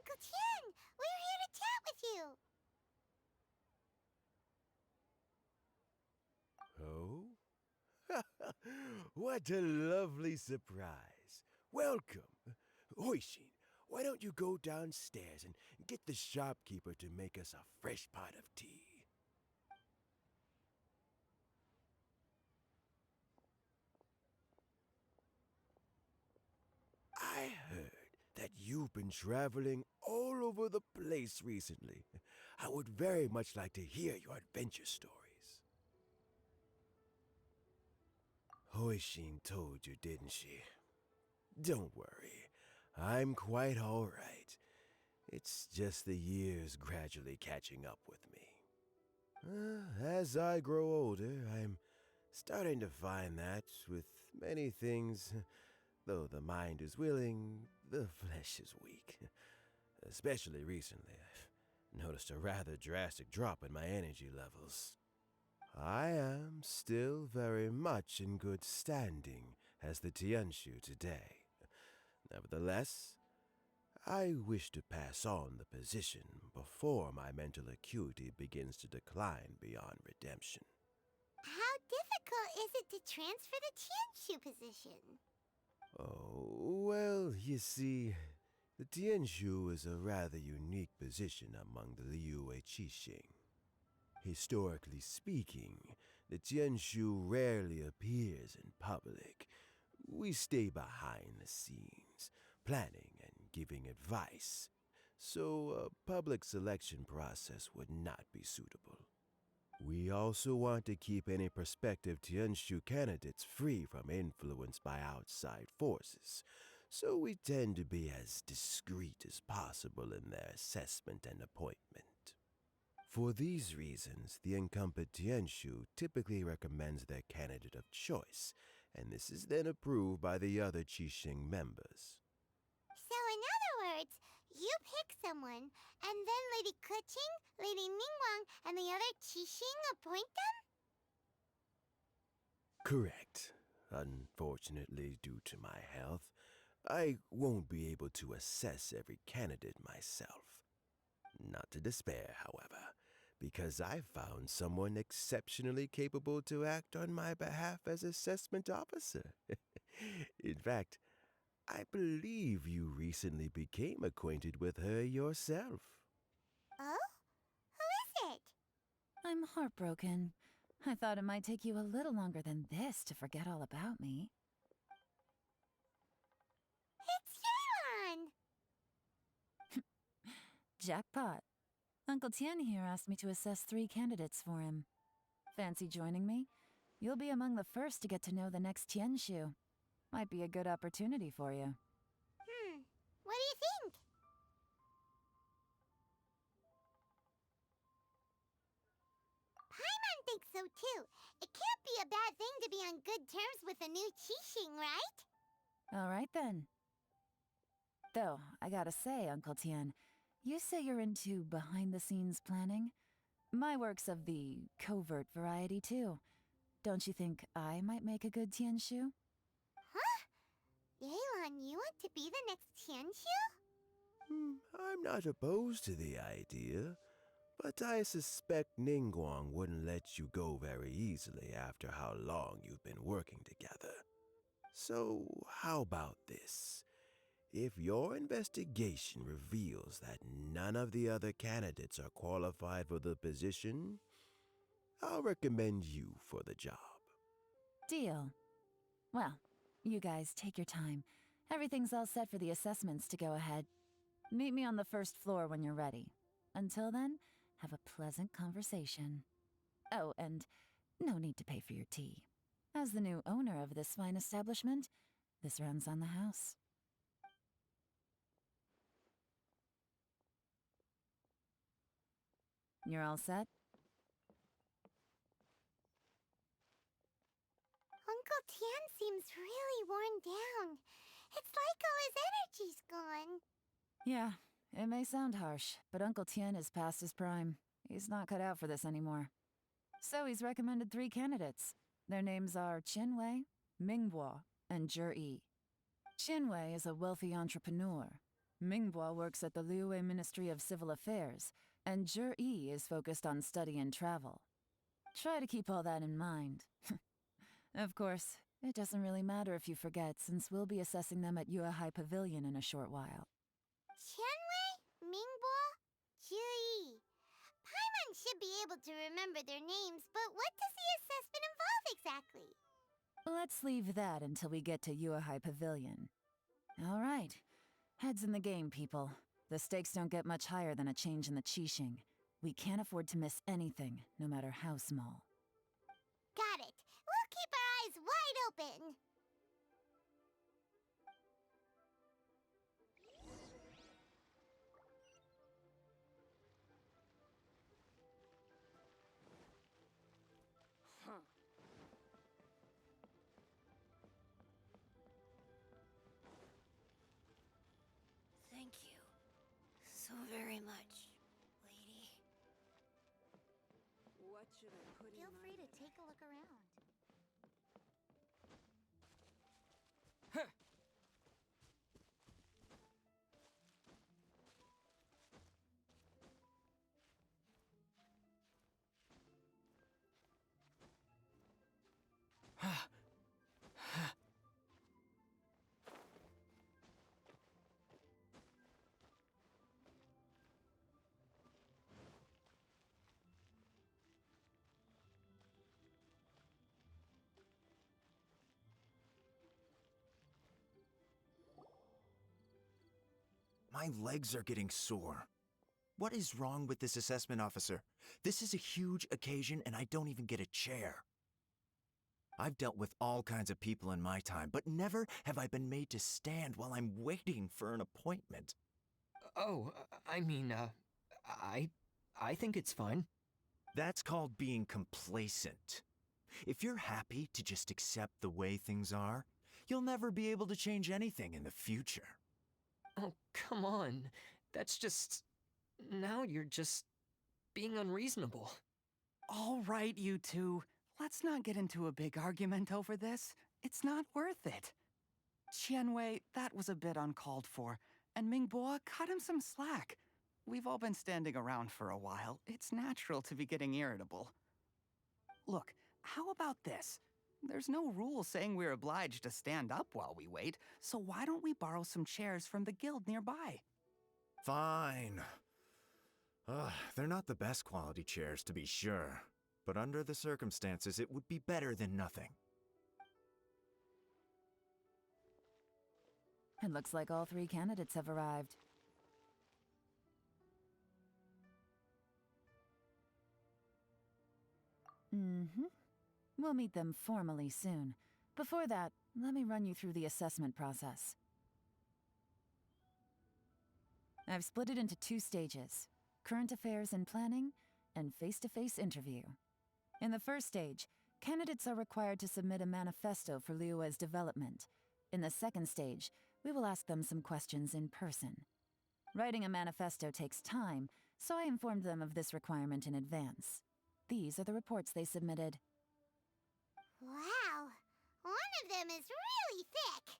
Uncle Tian! We're here to chat with you! Oh? What a lovely surprise. Welcome. Hoishin, why don't you go downstairs and get the shopkeeper to make us a fresh pot of tea? I heard that you've been traveling all over the place recently. I would very much like to hear your adventure stories. Hoishin told you, didn't she? Don't worry, I'm quite all right. It's just the years gradually catching up with me. As I grow older, I'm starting to find that with many things, though the mind is willing, the flesh is weak. Especially recently, I've noticed a rather drastic drop in my energy levels. I am still very much in good standing as the Tianshu today. Nevertheless, I wish to pass on the position before my mental acuity begins to decline beyond redemption. How difficult is it to transfer the Tianshu position? Oh, well, you see, the Tianshu is a rather unique position among the Liyue Qixing. Historically speaking, the Tianshu rarely appears in public. We stay behind the scenes, planning and giving advice, so a public selection process would not be suitable. We also want to keep any prospective Tianshu candidates free from influence by outside forces, so we tend to be as discreet as possible in their assessment and appointment. For these reasons, the incumbent Tianshu typically recommends their candidate of choice, and this is then approved by the other Qixing members. So in other words, you pick someone, and then Lady Keqing, Lady Ningguang, and the other Qixing appoint them? Correct. Unfortunately, due to my health, I won't be able to assess every candidate myself. Not to despair, however, because I found someone exceptionally capable to act on my behalf as assessment officer. In fact, I believe you recently became acquainted with her yourself. Oh? Who is it? I'm heartbroken. I thought it might take you a little longer than this to forget all about me. It's Yelan! Jackpot. Uncle Tian here asked me to assess 3 candidates for him. Fancy joining me? You'll be among the first to get to know the next Tianshu. Might be a good opportunity for you. What do you think? Paimon thinks so too. It can't be a bad thing to be on good terms with a new Qixing, right? All right then. Though, I gotta say, Uncle Tian, you say you're into behind-the-scenes planning? My work's of the covert variety, too. Don't you think I might make a good Tianshu? Huh? Yelan, you want to be the next Tianshu? I'm not opposed to the idea, but I suspect Ningguang wouldn't let you go very easily after how long you've been working together. So, how about this? If your investigation reveals that none of the other candidates are qualified for the position, I'll recommend you for the job. Deal. Well, you guys take your time. Everything's all set for the assessments to go ahead. Meet me on the first floor when you're ready. Until then, have a pleasant conversation. Oh, and no need to pay for your tea. As the new owner of this fine establishment, this runs on the house. You're all set? Uncle Tian seems really worn down. It's like all his energy's gone. Yeah, it may sound harsh, but Uncle Tian is past his prime. He's not cut out for this anymore. So he's recommended 3 candidates. Their names are Qinwei, Mingbo, and Zhi. Qinwei is a wealthy entrepreneur. Minghua works at the Liyue Ministry of Civil Affairs, and Zhi is focused on study and travel. Try to keep all that in mind. Of course, it doesn't really matter if you forget, since we'll be assessing them at Yuehai Pavilion in a short while. Qianwei, Minghua, Zhi. Paimon should be able to remember their names, but what does the assessment involve exactly? Let's leave that until we get to Yuehai Pavilion. All right. Heads in the game, people. The stakes don't get much higher than a change in the Qixing. We can't afford to miss anything, no matter how small. Got it. We'll keep our eyes wide open. Thank you so very much, lady. What should I put in Feel my free to take a look around. My legs are getting sore. What is wrong with this assessment officer? This is a huge occasion and I don't even get a chair. I've dealt with all kinds of people in my time, but never have I been made to stand while I'm waiting for an appointment. Oh, I think it's fine. That's called being complacent. If you're happy to just accept the way things are, you'll never be able to change anything in the future. Oh, come on. That's just... Now you're just... being unreasonable. All right, you two. Let's not get into a big argument over this. It's not worth it. Qianwei, that was a bit uncalled for, and Minghua, cut him some slack. We've all been standing around for a while. It's natural to be getting irritable. Look, how about this? There's no rule saying we're obliged to stand up while we wait, so why don't we borrow some chairs from the guild nearby? Fine. They're not the best quality chairs, to be sure. But under the circumstances, it would be better than nothing. It looks like all 3 candidates have arrived. We'll meet them formally soon. Before that, let me run you through the assessment process. I've split it into 2 stages: current affairs and planning, and face-to-face interview. In the first stage, candidates are required to submit a manifesto for Liyue's development. In the second stage, we will ask them some questions in person. Writing a manifesto takes time, so I informed them of this requirement in advance. These are the reports they submitted. Wow, one of them is really thick.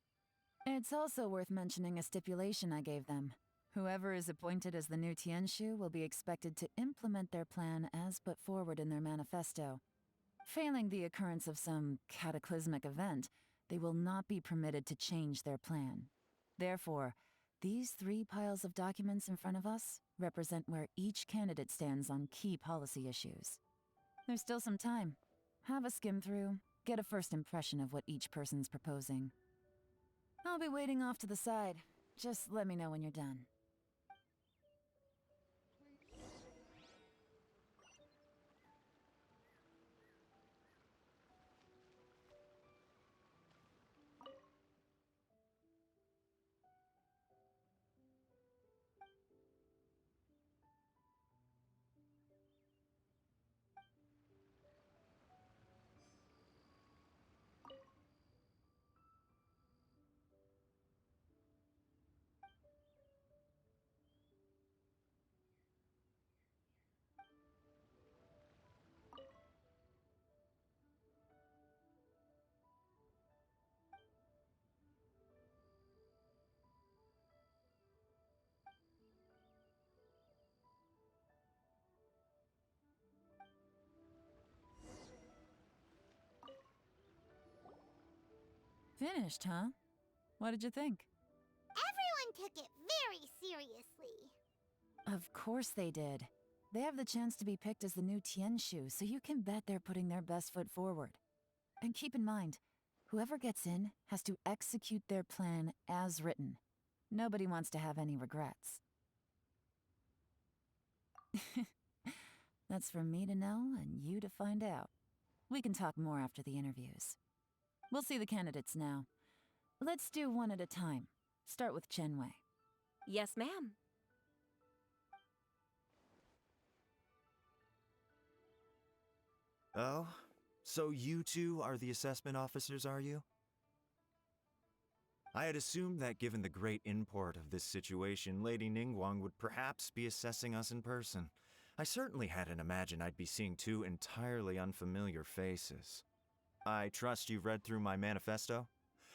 It's also worth mentioning a stipulation I gave them. Whoever is appointed as the new Tianshu will be expected to implement their plan as put forward in their manifesto. Failing the occurrence of some cataclysmic event, they will not be permitted to change their plan. Therefore, these 3 piles of documents in front of us represent where each candidate stands on key policy issues. There's still some time. Have a skim through, get a first impression of what each person's proposing. I'll be waiting off to the side. Just let me know when you're done. Finished, huh? What did you think? Everyone took it very seriously. Of course they did. They have the chance to be picked as the new Tianshu, so you can bet they're putting their best foot forward. And keep in mind, whoever gets in has to execute their plan as written. Nobody wants to have any regrets. That's for me to know and you to find out. We can talk more after the interviews. We'll see the candidates now. Let's do one at a time. Start with Chenwei. Yes, ma'am. Oh? So you two are the assessment officers, are you? I had assumed that given the great import of this situation, Lady Ningguang would perhaps be assessing us in person. I certainly hadn't imagined I'd be seeing two entirely unfamiliar faces. I trust you've read through my manifesto?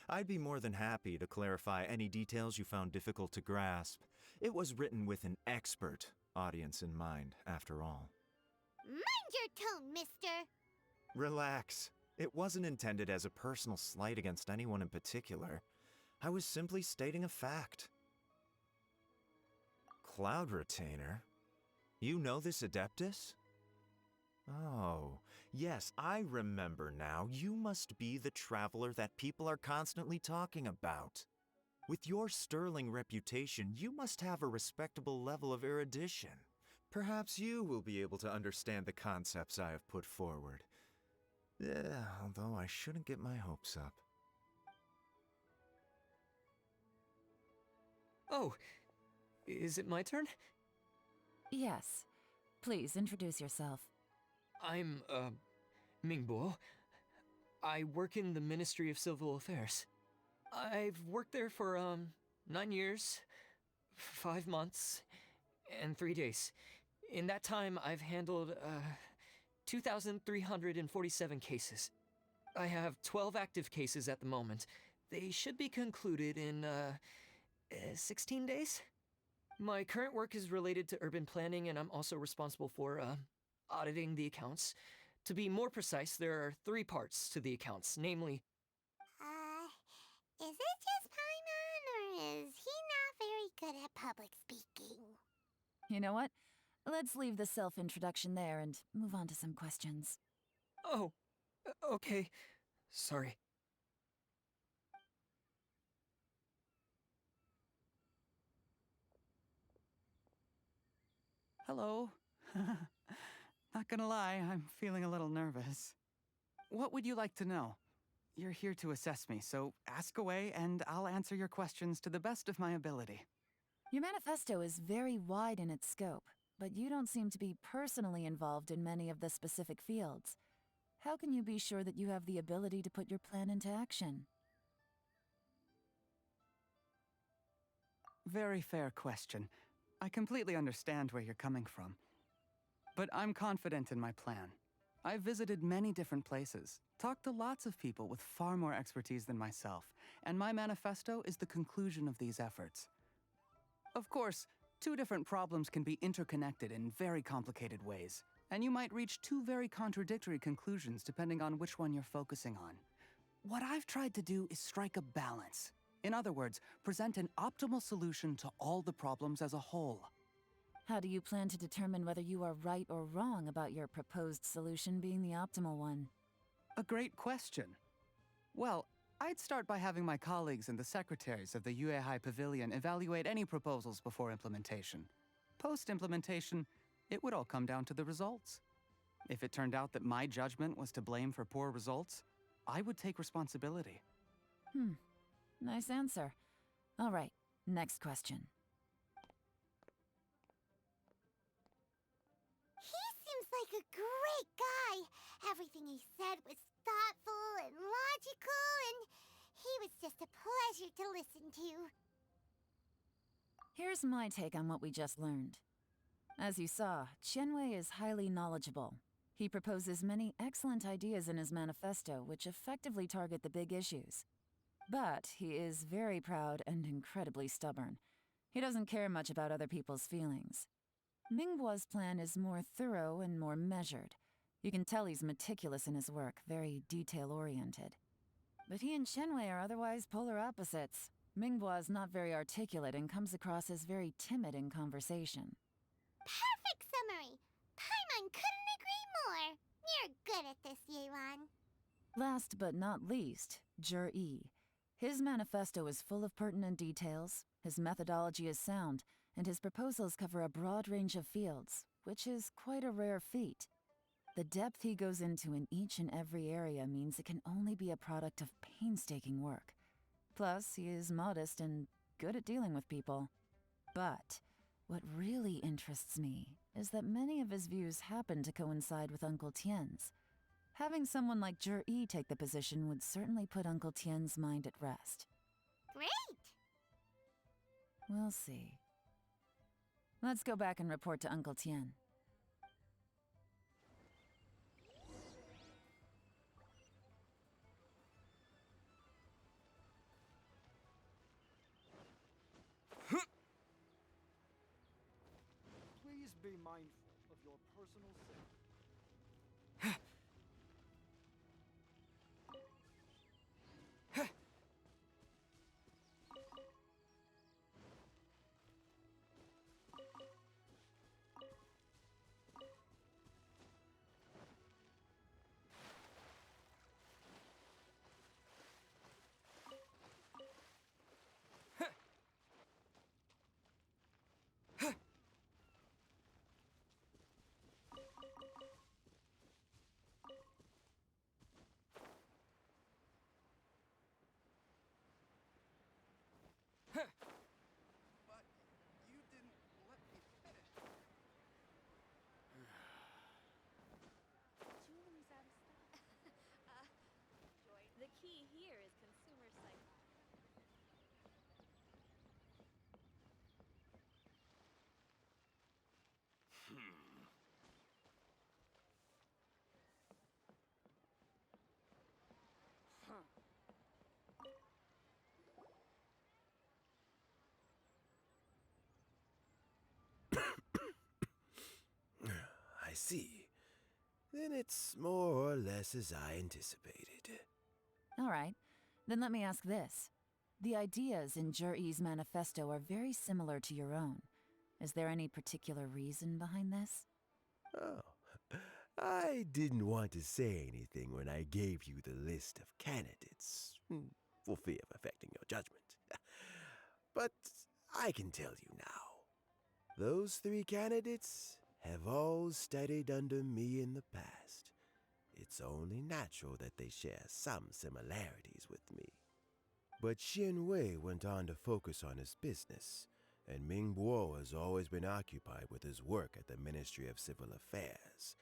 I'd be more than happy to clarify any details you found difficult to grasp. It was written with an expert audience in mind, after all. Mind your tone, mister. Relax. It wasn't intended as a personal slight against anyone in particular. I was simply stating a fact. Cloud Retainer? You know this Adeptus? Oh, yes, I remember now. You must be the traveler that people are constantly talking about. With your sterling reputation, you must have a respectable level of erudition. Perhaps you will be able to understand the concepts I have put forward. Although I shouldn't get my hopes up. Oh, is it my turn? Yes. Please introduce yourself. I'm, Mingbo. I work in the Ministry of Civil Affairs. I've worked there for, 9 years, 5 months, and 3 days. In that time, I've handled, 2,347 cases. I have 12 active cases at the moment. They should be concluded in, 16 days? My current work is related to urban planning, and I'm also responsible for, auditing the accounts. To be more precise, there are 3 parts to the accounts, namely... Is it just Paimon, or is he not very good at public speaking? You know what? Let's leave the self-introduction there and move on to some questions. Oh, okay. Sorry. Hello. Not gonna lie, I'm feeling a little nervous. What would you like to know? You're here to assess me, so ask away and I'll answer your questions to the best of my ability. Your manifesto is very wide in its scope, but you don't seem to be personally involved in many of the specific fields. How can you be sure that you have the ability to put your plan into action? Very fair question. I completely understand where you're coming from. But I'm confident in my plan. I've visited many different places, talked to lots of people with far more expertise than myself, and my manifesto is the conclusion of these efforts. Of course, 2 different problems can be interconnected in very complicated ways, and you might reach 2 very contradictory conclusions depending on which one you're focusing on. What I've tried to do is strike a balance. In other words, present an optimal solution to all the problems as a whole. How do you plan to determine whether you are right or wrong about your proposed solution being the optimal one? A great question. Well, I'd start by having my colleagues and the secretaries of the Yuehai Pavilion evaluate any proposals before implementation. Post-implementation, it would all come down to the results. If it turned out that my judgment was to blame for poor results, I would take responsibility. Nice answer. All right, next question. He seems like a great guy. Everything he said was thoughtful and logical, and he was just a pleasure to listen to. Here's my take on what we just learned. As you saw, Chenwei is highly knowledgeable. He proposes many excellent ideas in his manifesto which effectively target the big issues. But he is very proud and incredibly stubborn. He doesn't care much about other people's feelings. Mingbo's plan is more thorough and more measured. You can tell he's meticulous in his work, very detail-oriented. but he and Shenwei are otherwise polar opposites. Minghua is not very articulate and comes across as very timid in conversation. Perfect summary. Paimon couldn't agree more. You're good at this, Yewan. Last but not least, Zhi. His manifesto is full of pertinent details, his methodology is sound, and his proposals cover a broad range of fields, which is quite a rare feat. The depth he goes into in each and every area means it can only be a product of painstaking work. Plus, he is modest and good at dealing with people. But what really interests me is that many of his views happen to coincide with Uncle Tien's. Having someone like Zhi take the position would certainly put Uncle Tien's mind at rest. Great! We'll see. Let's go back and report to Uncle Tien. Please be mindful of your personal safety. But you didn't let me finish. Julie's out of stock. The key here is consumer psychology. I see. Then it's more or less as I anticipated. All right, then let me ask this. The ideas in Zhi's manifesto are very similar to your own. Is there any particular reason behind this? Oh, I didn't want to say anything when I gave you the list of candidates, for fear of affecting your judgment. But I can tell you now. Those 3 candidates have all studied under me in the past. It's only natural that they share some similarities with me. But Xianwei went on to focus on his business, and Mingbo has always been occupied with his work at the Ministry of Civil Affairs.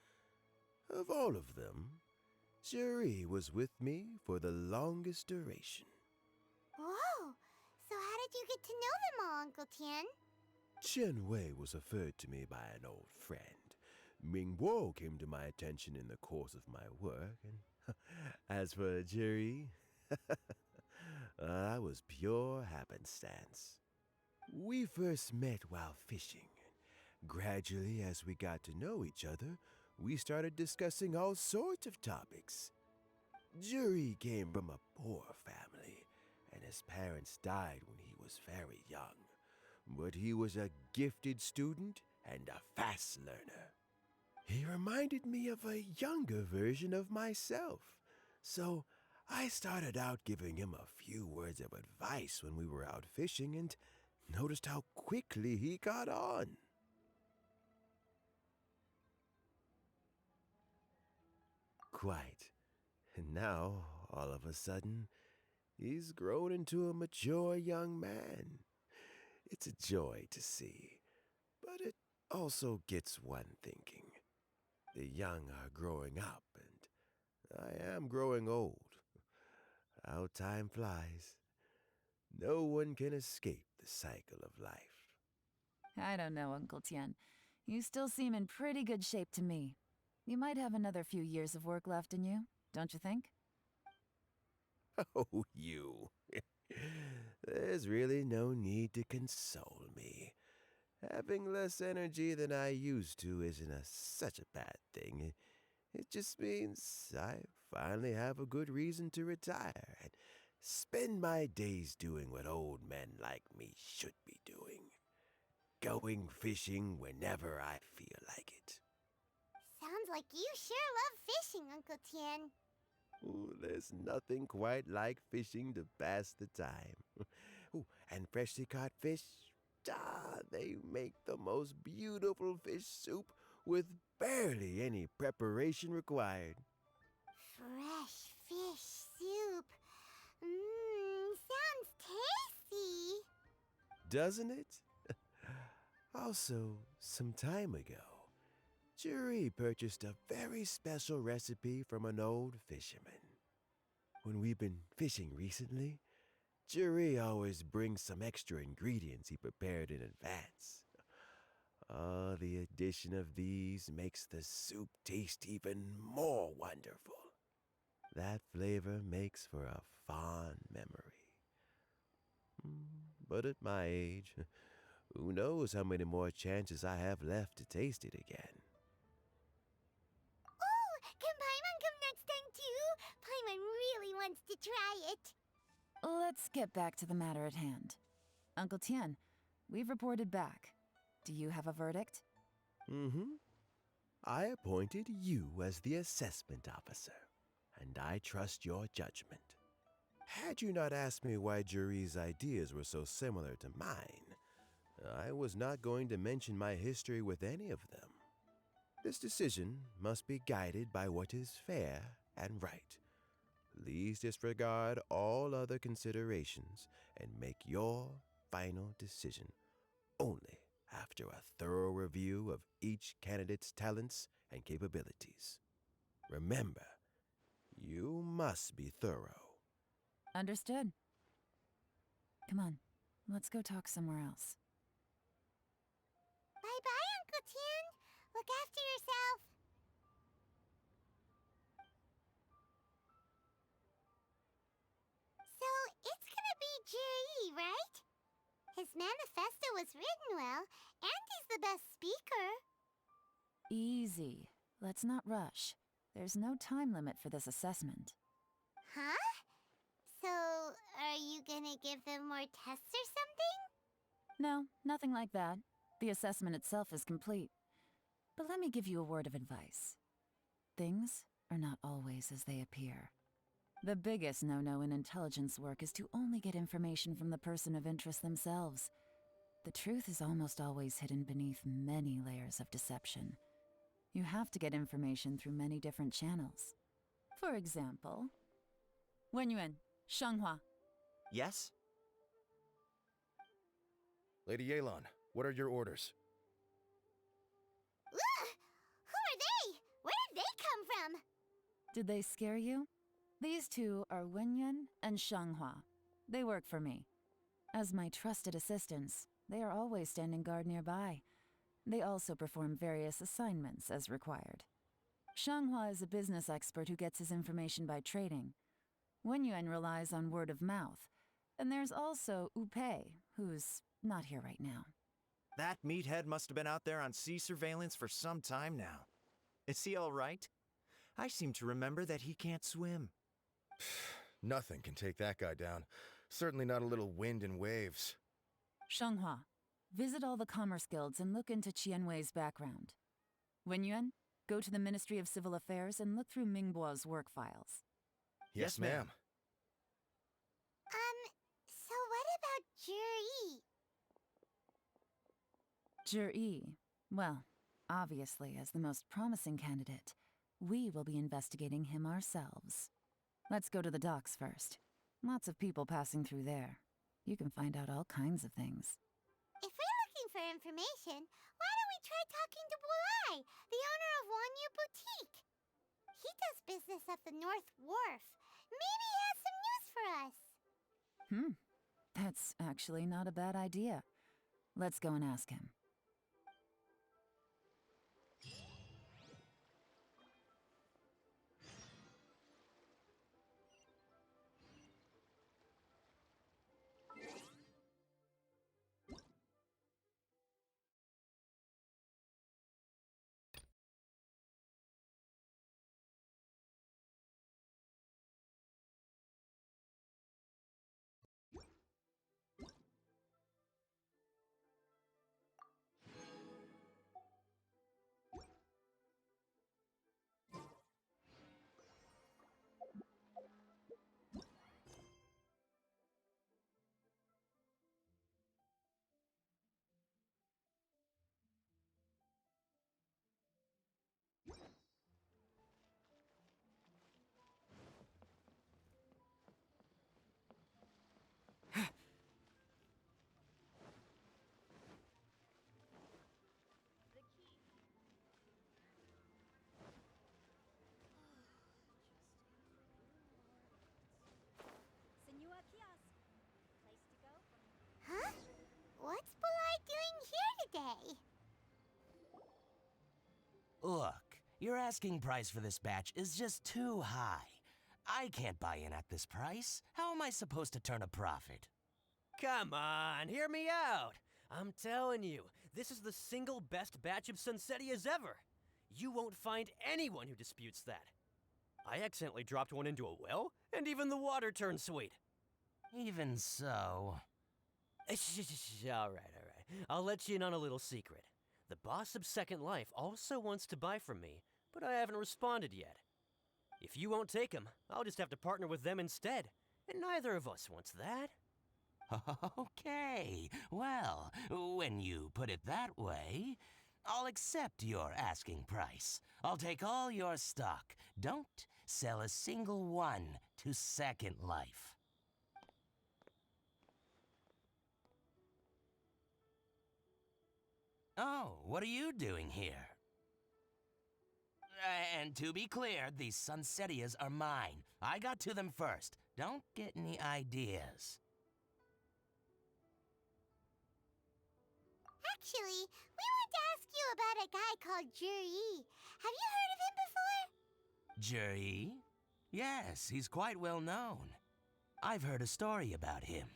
Of all of them, Zhi was with me for the longest duration. Whoa! So how did you get to know them all, Uncle Tien? Qianwei was referred to me by an old friend. Mingbo came to my attention in the course of my work, and as for Zhi, I was pure happenstance. We first met while fishing, and gradually as we got to know each other, we started discussing all sorts of topics. Zhi came from a poor family, and his parents died when he was very young. But he was a gifted student and a fast learner. He reminded me of a younger version of myself, so I started out giving him a few words of advice when we were out fishing and noticed how quickly he got on. Quite. And now, all of a sudden, he's grown into a mature young man. It's a joy to see, but it also gets one thinking. The young are growing up, and I am growing old. How time flies. No one can escape the cycle of life. I don't know, Uncle Tien. You still seem in pretty good shape to me. You might have another few years of work left in you, don't you think? Oh, you. There's really no need to console me. Having less energy than I used to isn't such a bad thing. It just means I've finally have a good reason to retire and spend my days doing what old men like me should be doing. Going fishing whenever I feel like it. Sounds like you sure love fishing, Uncle Tien. Ooh, there's nothing quite like fishing to pass the time. Ooh, and freshly caught fish, they make the most beautiful fish soup with barely any preparation required. Fresh fish soup. Sounds tasty. Doesn't it? Also, some time ago, Jury purchased a very special recipe from an old fisherman. When we've been fishing recently, Jury always brings some extra ingredients he prepared in advance. The addition of these makes the soup taste even more wonderful. That flavor makes for a fond memory. But at my age, who knows how many more chances I have left to taste it again. Oh, can Paimon come next time too? Paimon really wants to try it. Let's get back to the matter at hand. Uncle Tien, we've reported back. Do you have a verdict? I appointed you as the assessment officer, and I trust your judgment. Had you not asked me why Jury's ideas were so similar to mine, I was not going to mention my history with any of them. This decision must be guided by what is fair and right. Please disregard all other considerations and make your final decision only after a thorough review of each candidate's talents and capabilities. Remember, you must be thorough. Understood. Come on, let's go talk somewhere else. Bye-bye, Uncle Tien. Look after yourself. So, it's gonna be Jie, right? His manifesto was written well, and he's the best speaker. Easy. Let's not rush. There's no time limit for this assessment. Huh? So, are you gonna give them more tests or something? No, nothing like that. The assessment itself is complete. But let me give you a word of advice. Things are not always as they appear. The biggest no-no in intelligence work is to only get information from the person of interest themselves. The truth is almost always hidden beneath many layers of deception. You have to get information through many different channels. For example, Wenyuan, Shanghua. Yes? Lady Yelan, what are your orders? Ugh! Who are they? Where did they come from? Did they scare you? These two are Wenyuan and Shanghua. They work for me. As my trusted assistants, they are always standing guard nearby. They also perform various assignments as required. Shanghua is a business expert who gets his information by trading. Wenyuan relies on word of mouth. And there's also Upei, who's not here right now. That meathead must have been out there on sea surveillance for some time now. Is he all right? I seem to remember that he can't swim. Nothing can take that guy down. Certainly not a little wind and waves. Shanghua, visit all the commerce guilds and look into Qianwei's background. Wenyuan, go to the Ministry of Civil Affairs and look through Mingbo's work files. Yes, ma'am. So what about Jie? Zhi, well, obviously as the most promising candidate, we will be investigating him ourselves. Let's go to the docks first. Lots of people passing through there. You can find out all kinds of things. If we're looking for information, why don't we try talking to Bulai, the owner of Wanyu Boutique? He does business at the North Wharf. Maybe he has some news for us. That's actually not a bad idea. Let's go and ask him. stay. Look, your asking price for this batch is just too high. I can't buy in at this price. How am I supposed to turn a profit? Come on, hear me out. I'm telling you, this is the single best batch of Sunsettias ever. You won't find anyone who disputes that. I accidentally dropped one into a well, and even the water turned sweet. Even so... All right. I'll let you in on a little secret. The boss of Second Life also wants to buy from me, but I haven't responded yet. If you won't take him, I'll just have to partner with them instead, and neither of us wants that. Okay, well, when you put it that way, I'll accept your asking price. I'll take all your stock. Don't sell a single one to Second Life. Oh, what are you doing here? And to be clear, these Sunsettias are mine. I got to them first. Don't get any ideas. Actually, we want to ask you about a guy called Juri. Have you heard of him before? Juri? Yes, he's quite well known. I've heard a story about him.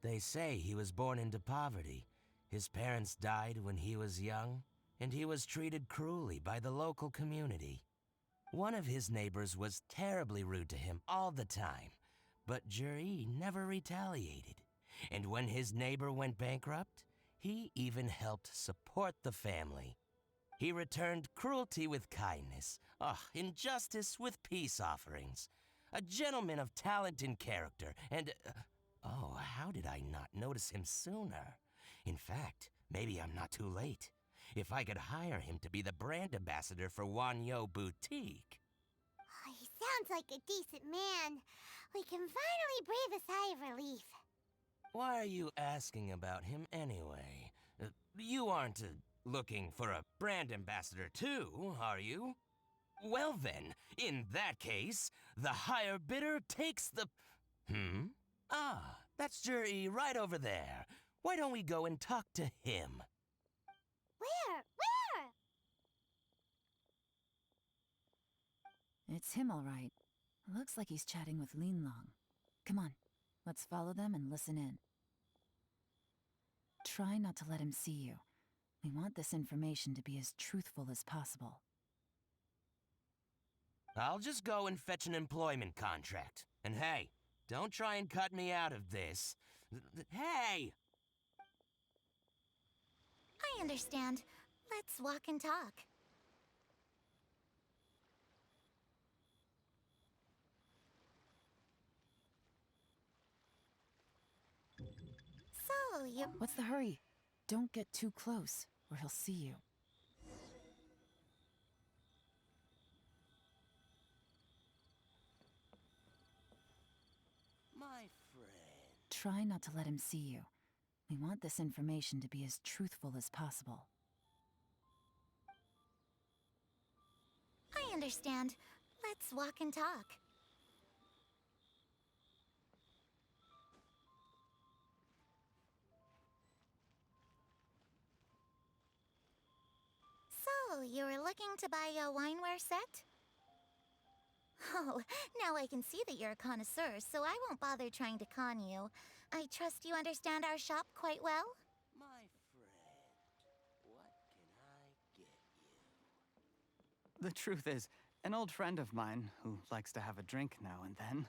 They say he was born into poverty. His parents died when he was young, and he was treated cruelly by the local community. One of his neighbors was terribly rude to him all the time, but Juri never retaliated. And when his neighbor went bankrupt, he even helped support the family. He returned cruelty with kindness, injustice with peace offerings. A gentleman of talent and character, and... how did I not notice him sooner? In fact, maybe I'm not too late. If I could hire him to be the brand ambassador for Wanyo Boutique. Oh, he sounds like a decent man. We can finally breathe a sigh of relief. Why are you asking about him anyway? You aren't looking for a brand ambassador too, are you? Well then, in that case, the higher bidder takes the... That's Juri right over there. Why don't we go and talk to him? Where? It's him, all right. Looks like he's chatting with Linlong. Come on, let's follow them and listen in. Try not to let him see you. We want this information to be as truthful as possible. I'll just go and fetch an employment contract. And hey, don't try and cut me out of this. Hey! I understand. Let's walk and talk. So, you... What's the hurry? Don't get too close, or he'll see you. My friend. Try not to let him see you. We want this information to be as truthful as possible. I understand. Let's walk and talk. So, you were looking to buy a wineware set? Oh, now I can see that you're a connoisseur, so I won't bother trying to con you. I trust you understand our shop quite well? My friend, what can I get you? The truth is, an old friend of mine, who likes to have a drink now and then,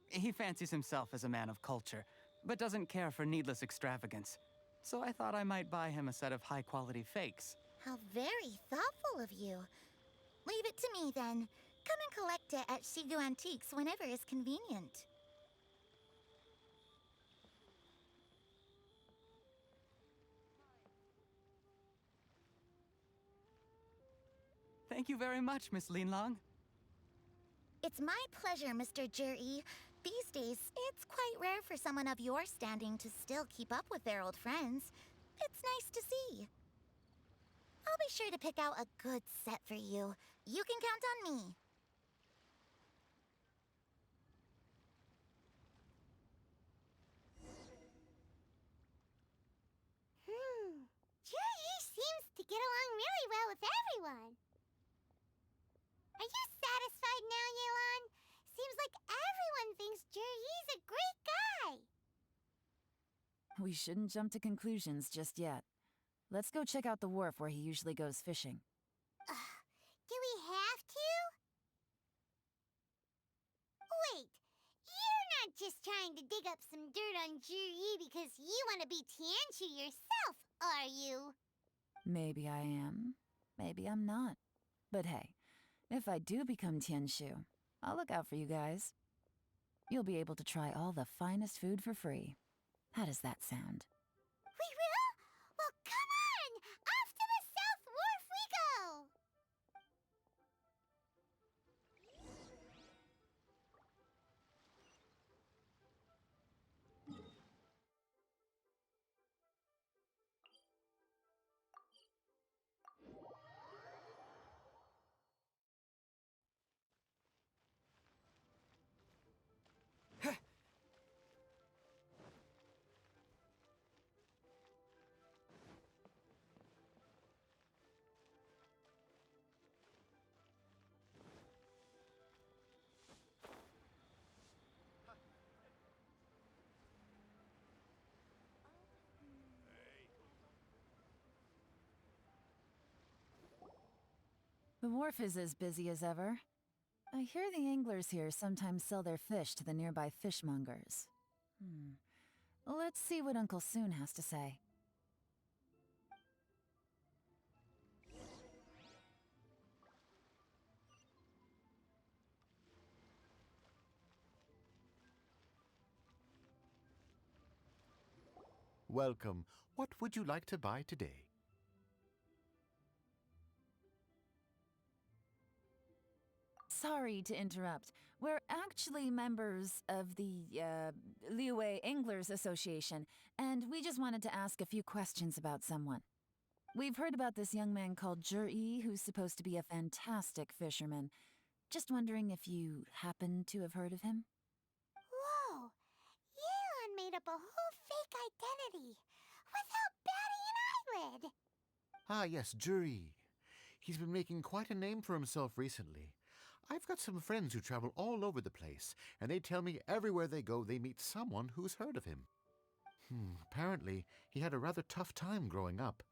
he fancies himself as a man of culture, but doesn't care for needless extravagance. So I thought I might buy him a set of high-quality fakes. How very thoughtful of you. Leave it to me, then. Come and collect it at Shigu Antiques whenever is convenient. Thank you very much, Miss Linlong. It's my pleasure, Mr. Juri. These days, it's quite rare for someone of your standing to still keep up with their old friends. It's nice to see. I'll be sure to pick out a good set for you. You can count on me. with everyone. Are you satisfied now, Yelan? Seems like everyone thinks Juri's a great guy. We shouldn't jump to conclusions just yet. Let's go check out the wharf where he usually goes fishing. Do we have to? Wait, you're not just trying to dig up some dirt on Juri because you want to be Tianshu yourself, are you? Maybe I am. Maybe I'm not. But hey, if I do become Tianshu, I'll look out for you guys. You'll be able to try all the finest food for free. How does that sound? We will? Well, come on! Off to the South Wharf we go! The wharf is as busy as ever. I hear the anglers here sometimes sell their fish to the nearby fishmongers. Let's see what Uncle Soon has to say. Welcome. What would you like to buy today? Sorry to interrupt. We're actually members of the, Liyue Anglers Association, and we just wanted to ask a few questions about someone. We've heard about this young man called Juri, who's supposed to be a fantastic fisherman. Just wondering if you happen to have heard of him? Whoa! Yelan made up a whole fake identity without batting an eyelid! Ah, yes, Juri. He's been making quite a name for himself recently. I've got some friends who travel all over the place, and they tell me everywhere they go they meet someone who's heard of him. Apparently, he had a rather tough time growing up.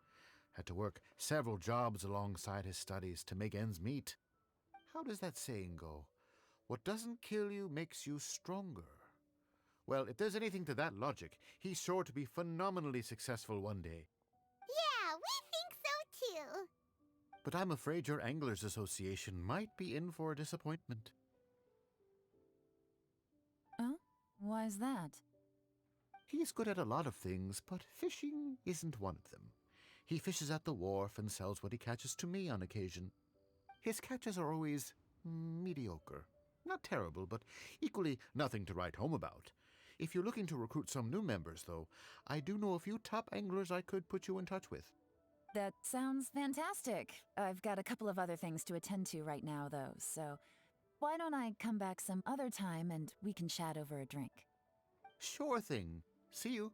Had to work several jobs alongside his studies to make ends meet. How does that saying go? What doesn't kill you makes you stronger. Well, if there's anything to that logic, he's sure to be phenomenally successful one day. Yeah, we think so too. But I'm afraid your Anglers Association might be in for a disappointment. Oh? Why's that? He's good at a lot of things, but fishing isn't one of them. He fishes at the wharf and sells what he catches to me on occasion. His catches are always mediocre. Not terrible, but equally nothing to write home about. If you're looking to recruit some new members, though, I do know a few top anglers I could put you in touch with. That sounds fantastic. I've got a couple of other things to attend to right now, though, so why don't I come back some other time and we can chat over a drink? Sure thing. See you.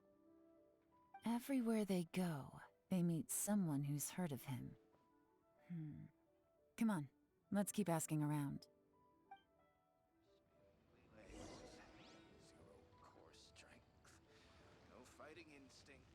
Everywhere they go, they meet someone who's heard of him. Come on, let's keep asking around. Zero core strength. No fighting instinct.